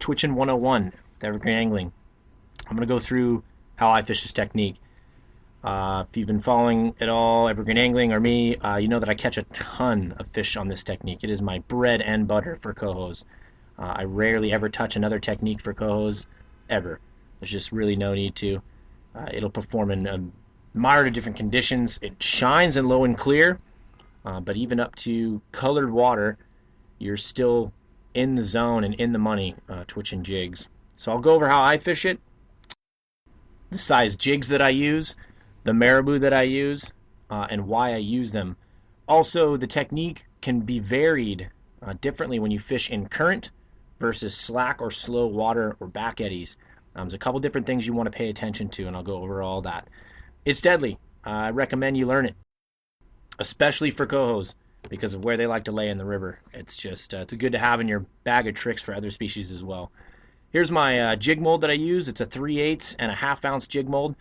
Twitching101, Evergreen Angling. I'm going to go through how I fish this technique. If you've been following at all, Evergreen Angling or me, you know that I catch a ton of fish on this technique. It is my bread and butter for cohos. I rarely ever touch another technique for cohos, ever. There's just really no need to. It'll perform in a myriad of different conditions. It shines in low and clear, but even up to colored water, you're still in the zone and in the money twitching jigs. So I'll go over how I fish it, the size jigs that I use, the marabou that I use, and why I use them. Also, the technique can be varied differently when you fish in current versus slack or slow water or back eddies. There's a couple different things you want to pay attention to, and I'll go over all that. It's deadly. I recommend you learn it, especially for cohos, because of where they like to lay in the river. It's just it's good to have in your bag of tricks for other species as well. Here's my jig mold that I use. It's a 3/8 and a half-ounce jig mold.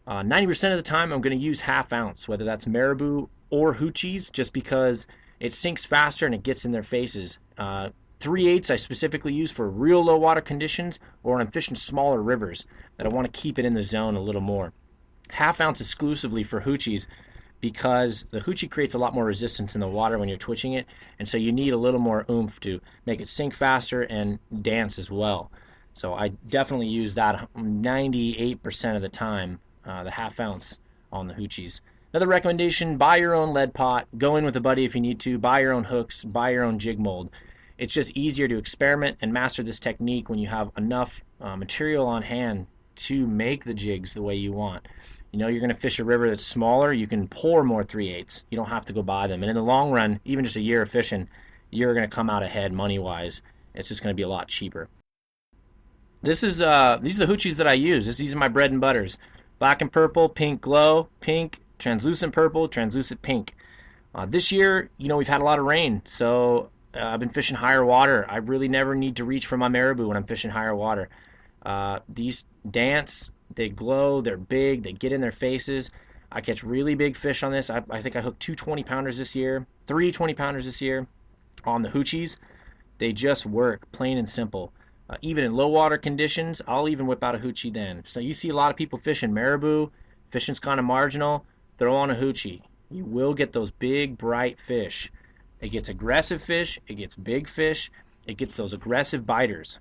90% of the time I'm going to use half-ounce, whether that's marabou or hoochies, just because it sinks faster and it gets in their faces. 3/8 I specifically use for real low water conditions or when I'm fishing smaller rivers that I want to keep it in the zone a little more. Half-ounce exclusively for hoochies, because the hoochie creates a lot more resistance in the water when you're twitching it, and so you need a little more oomph to make it sink faster and dance as well. So I definitely use that 98% of the time, the half-ounce on the hoochies. Another recommendation, buy your own lead pot, go in with a buddy if you need to, buy your own hooks, buy your own jig mold. It's just easier to experiment and master this technique when you have enough material on hand to make the jigs the way you want. You know you're going to fish a river that's smaller, you can pour more 3/8. You don't have to go buy them. And in the long run, even just a year of fishing, you're going to come out ahead money-wise. It's just going to be a lot cheaper. These are the hoochies that I use. These are my bread and butters. Black and purple, pink glow, pink, translucent purple, translucent pink. This year, we've had a lot of rain, so I've been fishing higher water. I really never need to reach for my marabou when I'm fishing higher water. These dance, they glow, they're big, they get in their faces. I catch really big fish on this. I think I hooked 2 20-pounders this year, 3 20-pounders this year on the hoochies. They just work, plain and simple. Even in low water conditions, I'll even whip out a hoochie then. So you see a lot of people fishing marabou, fishing's kind of marginal, throw on a hoochie. You will get those big, bright fish. It gets aggressive fish, it gets big fish, it gets those aggressive biters.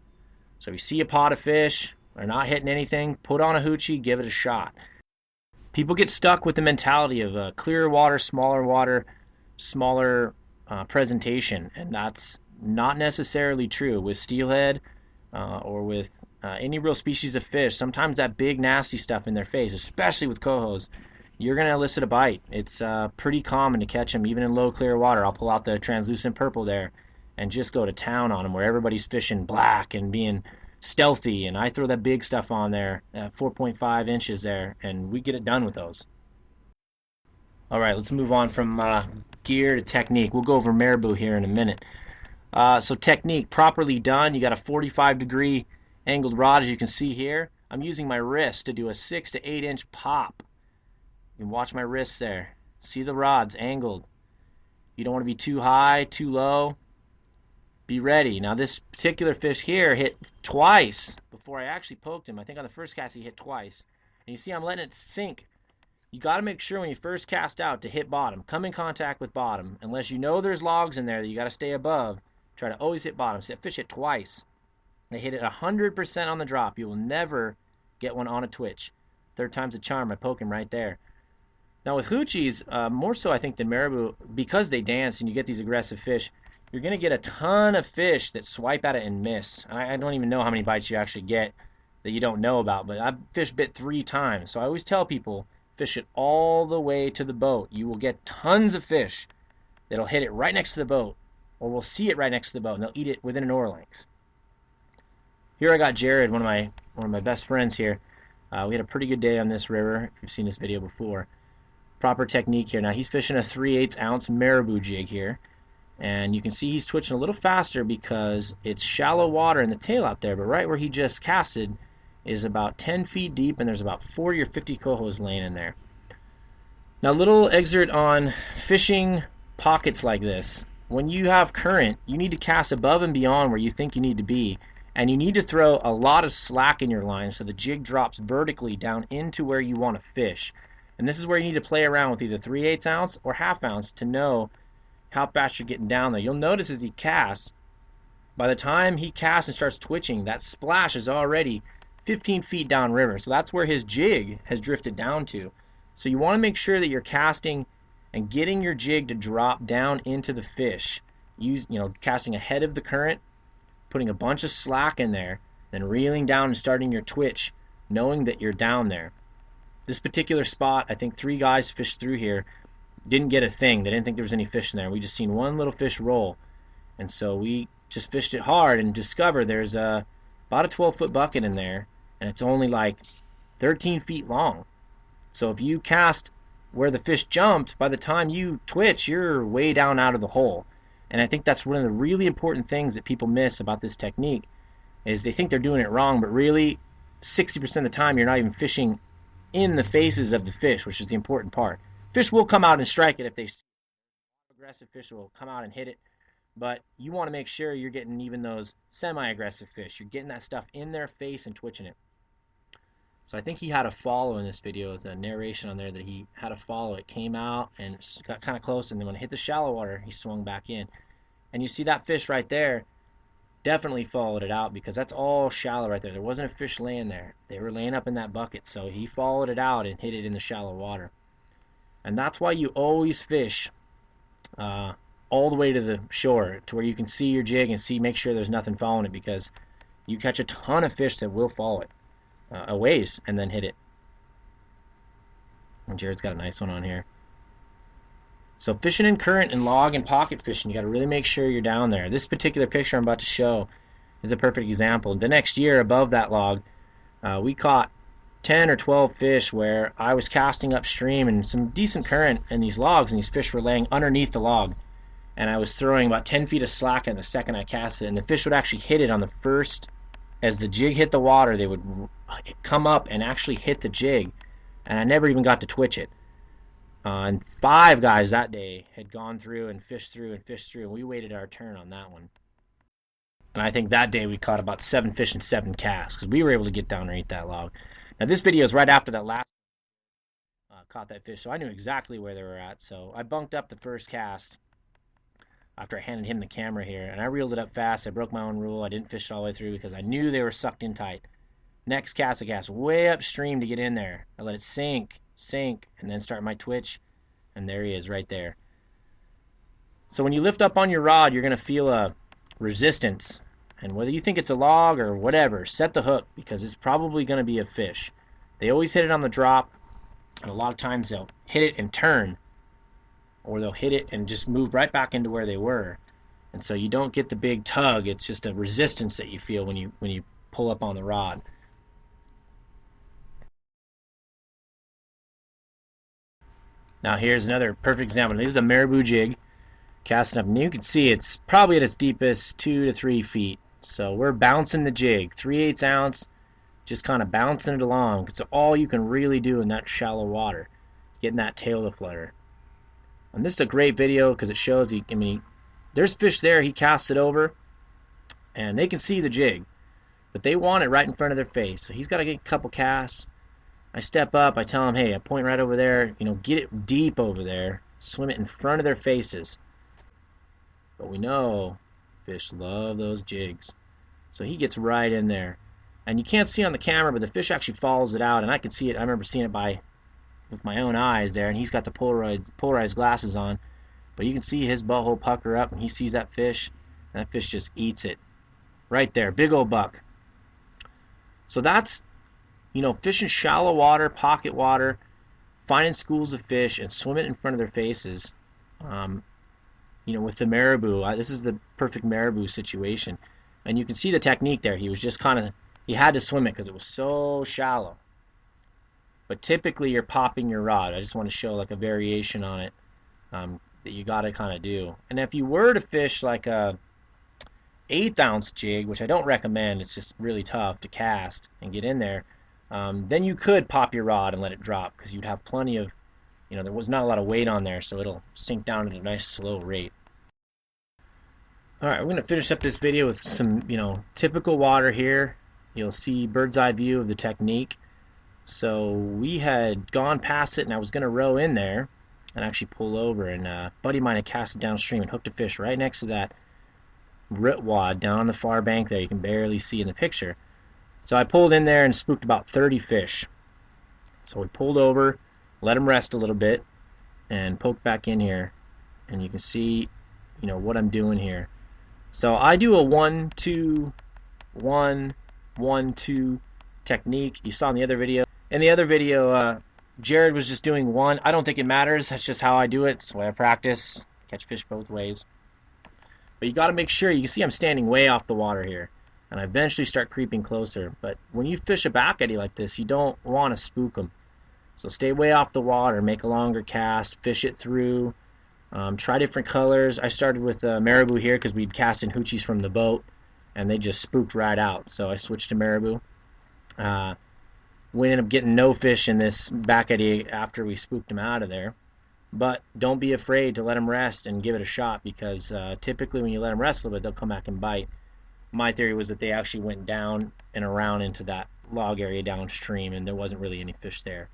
So if you see a pot of fish, they're not hitting anything, put on a hoochie, give it a shot. People get stuck with the mentality of clearer water, smaller presentation, and that's not necessarily true with steelhead or with any real species of fish. Sometimes that big nasty stuff in their face, especially with cohos, you're going to elicit a bite. It's pretty common to catch them even in low clear water. I'll pull out the translucent purple there and just go to town on them where everybody's fishing black and being stealthy, and I throw that big stuff on there at 4.5 inches there, and we get it done with those. Alright, let's move on from gear to technique. We'll go over marabou here in a minute. So technique, properly done, you got a 45-degree angled rod as you can see here. I'm using my wrist to do a 6 to 8 inch pop. You can watch my wrists there. See the rods angled. You don't want to be too high, too low. Be ready. Now this particular fish here hit twice before I actually poked him. I think on the first cast he hit twice. And you see I'm letting it sink. You got to make sure when you first cast out to hit bottom. Come in contact with bottom. Unless you know there's logs in there that you got to stay above, try to always hit bottom. See that fish hit twice. They hit it 100% on the drop. You will never get one on a twitch. Third time's a charm. I poke him right there. Now with hoochies, more so I think than marabou, because they dance and you get these aggressive fish, you're going to get a ton of fish that swipe at it and miss. I don't even know how many bites you actually get that you don't know about, but I've fish bit 3 times. So I always tell people, fish it all the way to the boat. You will get tons of fish that'll hit it right next to the boat, or will see it right next to the boat, and they'll eat it within an oar length. Here I got Jerid, one of my best friends here. We had a pretty good day on this river, if you've seen this video before. Proper technique here. Now he's fishing a 3/8 ounce marabou jig here. And you can see he's twitching a little faster because it's shallow water in the tail out there, but right where he just casted is about 10 feet deep, and there's about 40 or 50 cohos laying in there. Now, little excerpt on fishing pockets like this. When you have current, you need to cast above and beyond where you think you need to be And you need to throw a lot of slack in your line so the jig drops vertically down into where you want to fish. And this is where you need to play around with either 3/8 ounce or ½ ounce to know how fast you're getting down there. You'll notice as he casts, by the time he casts and starts twitching, that splash is already 15 feet downriver. So that's where his jig has drifted down to. So you want to make sure that you're casting and getting your jig to drop down into the fish. Casting ahead of the current, putting a bunch of slack in there, then reeling down and starting your twitch, knowing that you're down there. This particular spot, I think 3 guys fished through here, didn't get a thing. They didn't think there was any fish in there. We just seen one little fish roll. And so we just fished it hard and discovered there's about a 12-foot bucket in there, and it's only like 13 feet long. So if you cast where the fish jumped, by the time you twitch, you're way down out of the hole. And I think that's one of the really important things that people miss about this technique, is they think they're doing it wrong, but really 60% of the time you're not even fishing in the faces of the fish, which is the important part. Fish will come out and strike it if they see it. Aggressive fish will come out and hit it, but you want to make sure you're getting even those semi-aggressive fish. You're getting that stuff in their face and twitching it. So I think he had a follow in this video. There's a narration on there that he had a follow. It came out and got kind of close, and then when it hit the shallow water, he swung back in. And you see that fish right there definitely followed it out, because that's all shallow right there. There wasn't a fish laying there. They were laying up in that bucket, so he followed it out and hit it in the shallow water. And that's why you always fish all the way to the shore, to where you can see your jig and make sure there's nothing following it, because you catch a ton of fish that will follow it a ways and then hit it. And Jerid's got a nice one on here. So fishing in current and log and pocket fishing, you got to really make sure you're down there. This particular picture I'm about to show is a perfect example. The next year above that log, we caught 10 or 12 fish where I was casting upstream and some decent current in these logs, and these fish were laying underneath the log. And I was throwing about 10 feet of slack in the second I cast it, and the fish would actually hit it on the first. As the jig hit the water, they would come up and actually hit the jig, and I never even got to twitch it. And 5 guys that day had gone through and fished through, and we waited our turn on that one. And I think that day we caught about 7 fish in 7 casts, because we were able to get down underneath that log. Now this video is right after that last caught that fish, so I knew exactly where they were at. So I bunked up the first cast after I handed him the camera here, and I reeled it up fast. I broke my own rule. I didn't fish it all the way through because I knew they were sucked in tight. Next cast, I cast way upstream to get in there. I let it sink, and then start my twitch, and there he is right there. So when you lift up on your rod, you're going to feel a resistance, and whether you think it's a log or whatever, set the hook, because it's probably going to be a fish. They always hit it on the drop, and a lot of times they'll hit it and turn, or they'll hit it and just move right back into where they were. And so you don't get the big tug. It's just a resistance that you feel when you pull up on the rod. Now here's another perfect example. This is a marabou jig casting up, and you can see it's probably at its deepest 2 to 3 feet. So we're bouncing the jig, 3/8 ounce, just kind of bouncing it along. It's all you can really do in that shallow water, getting that tail to flutter. And this is a great video because it shows there's fish there. He casts it over, and they can see the jig, but they want it right in front of their face. So he's got to get a couple casts. I step up, I tell him, hey, I point right over there, get it deep over there, swim it in front of their faces. But we know fish love those jigs. So he gets right in there. And you can't see on the camera, but the fish actually follows it out, and I can see it. I remember seeing it with my own eyes there, and he's got the polarized glasses on. But you can see his butthole pucker up, and he sees that fish, and that fish just eats it. Right there, big old buck. So that's fishing shallow water, pocket water, finding schools of fish and swim it in front of their faces. With the marabou, this is the perfect marabou situation. And you can see the technique there. He was just he had to swim it because it was so shallow. But typically you're popping your rod. I just want to show like a variation on it that you got to kind of do. And if you were to fish like a 1/8 ounce jig, which I don't recommend, it's just really tough to cast and get in there, then you could pop your rod and let it drop, because you'd have plenty of, there was not a lot of weight on there, so it'll sink down at a nice slow rate. Alright, we're going to finish up this video with some, typical water here. You'll see bird's eye view of the technique. So we had gone past it and I was going to row in there and actually pull over, and a buddy of mine had cast it downstream and hooked a fish right next to that root wad down on the far bank there. You can barely see in the picture. So I pulled in there and spooked about 30 fish. So we pulled over, let them rest a little bit, and poked back in here. And you can see, what I'm doing here. So I do a 1-2-1-1-2 technique. You saw in the other video. In the other video, Jerid was just doing one. I don't think it matters. That's just how I do it. It's the way I practice. Catch fish both ways. But you got to make sure. You can see I'm standing way off the water here. And I eventually start creeping closer. But when you fish a back eddy like this, you don't want to spook them. So stay way off the water. Make a longer cast. Fish it through. Try different colors. I started with marabou here because we'd cast in hoochies from the boat, and they just spooked right out. So I switched to marabou. We ended up getting no fish in this back eddy after we spooked them out of there. But don't be afraid to let them rest and give it a shot, because typically when you let them rest a little bit, they'll come back and bite. My theory was that they actually went down and around into that log area downstream, and there wasn't really any fish there.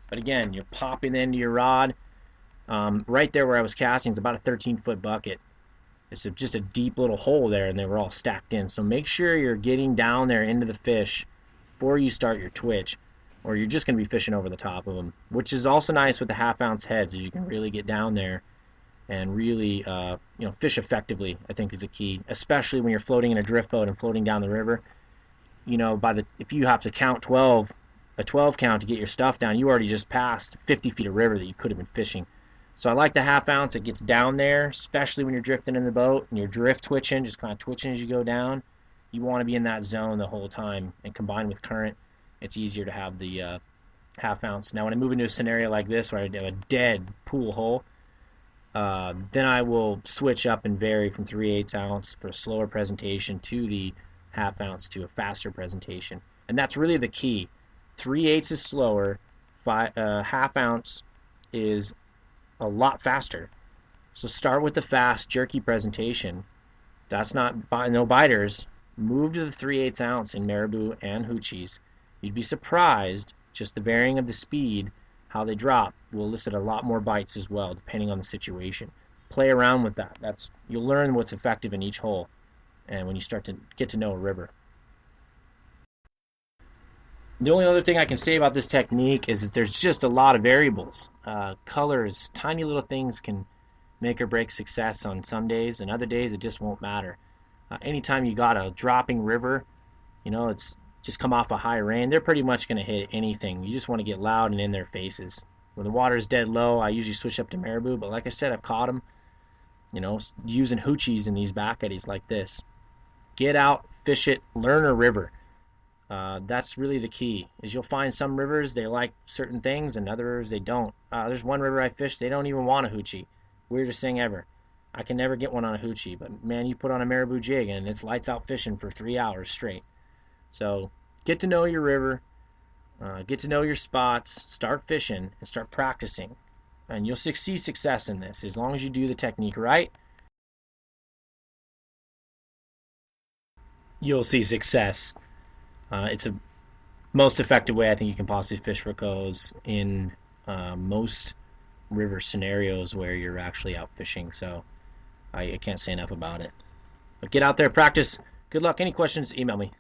But again, you're popping into your rod. Right there where I was casting is about a 13-foot bucket. It's just a deep little hole there, and they were all stacked in. So make sure you're getting down there into the fish before you start your twitch, or you're just going to be fishing over the top of them, which is also nice with the half-ounce heads. You can really get down there and really fish effectively, I think, is the key, especially when you're floating in a drift boat and floating down the river. If you have to count 12, a 12 count to get your stuff down, you already just passed 50 feet of river that you could have been fishing. So I like the half-ounce. It gets down there, especially when you're drifting in the boat and you're drift twitching, just kind of twitching as you go down. You want to be in that zone the whole time, and combined with current, it's easier to have the half-ounce. Now when I move into a scenario like this where I have a dead pool hole, then I will switch up and vary from 3/8 ounce for a slower presentation to the half-ounce to a faster presentation. And that's really the key. 3/8 is slower, half-ounce is a lot faster. So start with the fast, jerky presentation. That's not no biters. Move to the 3/8 ounce in marabou and hoochies. You'd be surprised, just the varying of the speed, how they drop will elicit a lot more bites as well, depending on the situation. Play around with that. You'll learn what's effective in each hole, and when you start to get to know a river. The only other thing I can say about this technique is that there's just a lot of variables. Colors, tiny little things can make or break success on some days, and other days it just won't matter. Anytime you got a dropping river, it's just come off a high rain, they're pretty much going to hit anything. You just want to get loud and in their faces. When the water's dead low, I usually switch up to marabou, but like I said, I've caught them, using hoochies in these back eddies like this. Get out, fish it, learn a river. That's really the key, is you'll find some rivers, they like certain things, and other rivers they don't. There's one river I fish, they don't even want a hoochie. Weirdest thing ever. I can never get one on a hoochie, but man, you put on a marabou jig and it's lights out fishing for 3 hours straight. So get to know your river, get to know your spots, start fishing, and start practicing. And you'll see success in this as long as you do the technique right. You'll see success. It's a most effective way I think you can possibly fish for coes in most river scenarios where you're actually out fishing. So I can't say enough about it. But get out there, practice. Good luck. Any questions, email me.